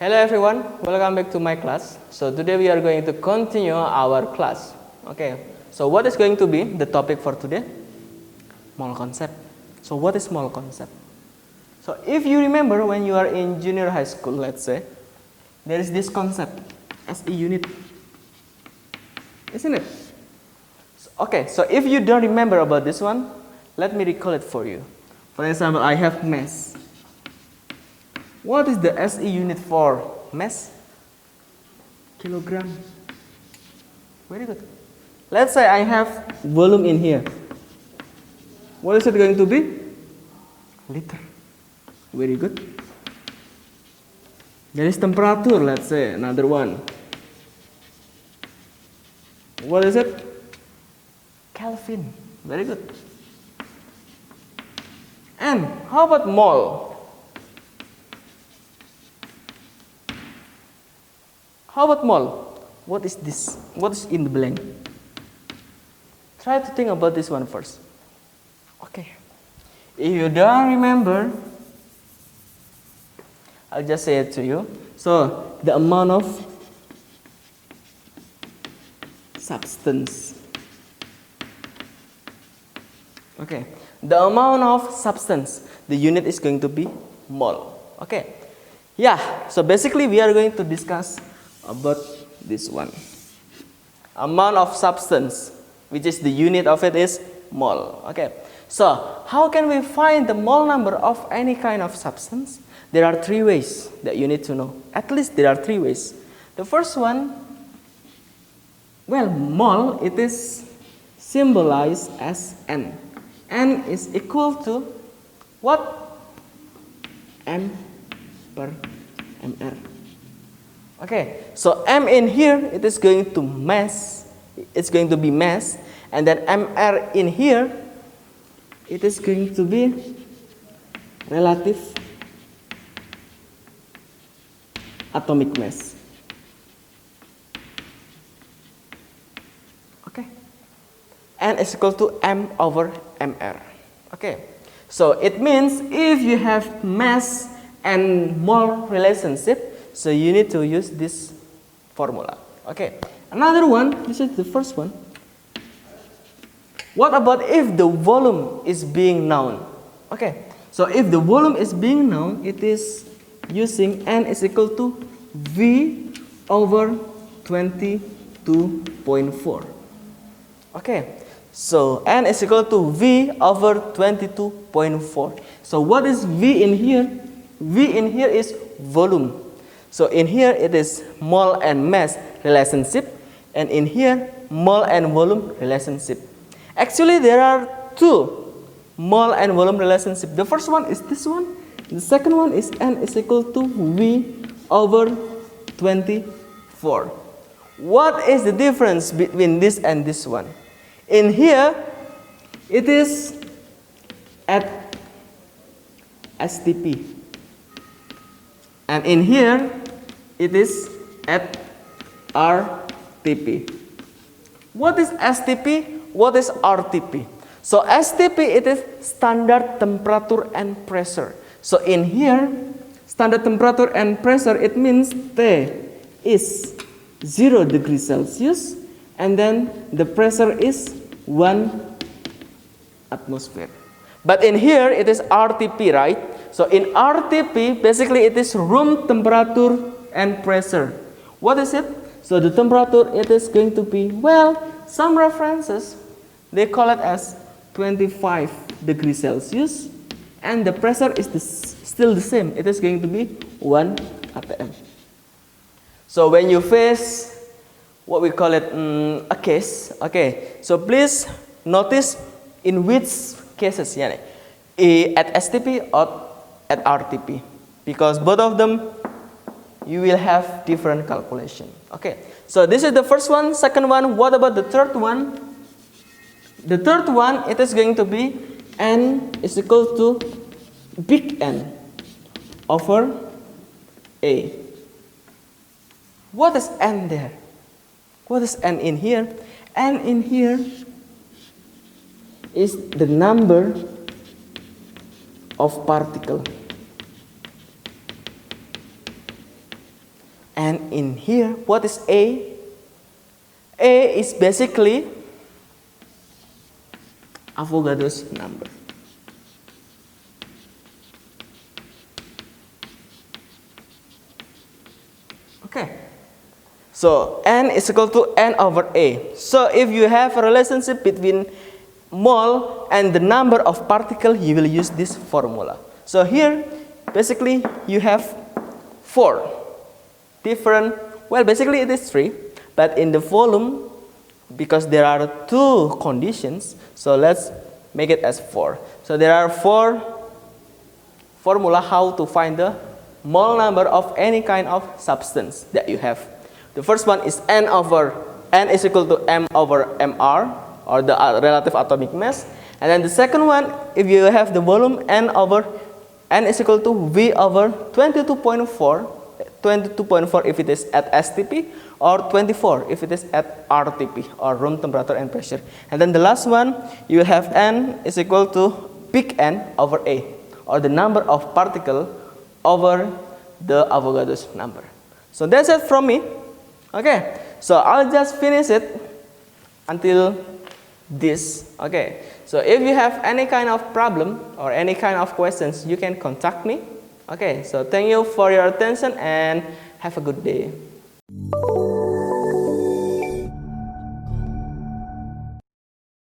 Hello everyone, welcome back to my class. So today we are going to continue our class. Okay, so what is going to be the topic for today? Mall concept. So what is mall concept? So if you remember when you are in junior high school, let's say, there is this concept, SE unit, isn't it? Okay, so if you don't remember about this one, let me recall it for you. For example, I have mass. What is the SE unit for mass? Kilogram. Very good. Let's say I have volume in here. What is it going to be? Liter. Very good. There is temperature, let's say, another one. What is it? Kelvin. Very good. And how about mole? How about mole? What is this? What is in the blank? Try to think about this one first. Okay. If you don't remember, I'll just say it to you. So, the amount of substance. Okay. The amount of substance, the unit is going to be mole. Okay. Yeah, so basically we are going to discuss about this one. Amount of substance, which is the unit of it is mole. Okay. So, how can we find the mole number of any kind of substance? There are three ways that you need to know. At least there are three ways. The first one, well, mole, it is symbolized as N. N is equal to what? M per mR. Okay, so M in here, it is going to mass, it's going to be mass, and then mR in here, it is going to be relative atomic mass. Okay, N is equal to M over mR. Okay, so it means if you have mass and mole relationship, so you need to use this formula. Okay, another one, this is the first one. What about if the volume is being known? Okay, so if the volume is being known, it is using N is equal to V over 22.4. Okay, so N is equal to V over 22.4. So what is V in here? V in here is volume. So in here it is mole and mass relationship, and in here mole and volume relationship. Actually there are two mole and volume relationship. The first one is this one. The second one is N is equal to V over 24. What is the difference between this and this one? In here it is at STP, and in here it is at RTP. What is STP? What is RTP? So STP, it is standard temperature and pressure. So in here, standard temperature and pressure, it means T is 0 degrees Celsius, and then the pressure is 1 atmosphere. But in here it is RTP, right? So in RTP, basically it is room temperature and pressure. What is it? So the temperature, it is going to be, well, some references, they call it as 25 degrees Celsius, and the pressure is still the same. It is going to be 1 atm. So when you face what we call it a case, okay, so please notice in which cases, at STP or at RTP, because both of them you will have different calculation. Okay, so this is the first one. Second one, what about the third one? The third one, it is going to be N is equal to big N over A. What is N there? What is N in here? N in here is the number of particle And in here, what is A? A is basically Avogadro's number. Okay. So N is equal to N over A. So if you have a relationship between mole and the number of particles, you will use this formula. So here, basically, you have 4 different, well, basically it is 3, but in the volume, because there are 2 conditions, so let's make it as 4. So there are 4 formula how to find the mole number of any kind of substance that you have. The first one is N is equal to M over Mr, or the relative atomic mass. And then the second one, if you have the volume N is equal to V over 22.4 if it is at STP, or 24 if it is at RTP, or room temperature and pressure. And then the last one, you have N is equal to big N over A, or the number of particles over the Avogadro's number. So that's it from me. Okay, so I'll just finish it until this. Okay, so if you have any kind of problem or any kind of questions, you can contact me. Okay, so thank you for your attention and have a good day.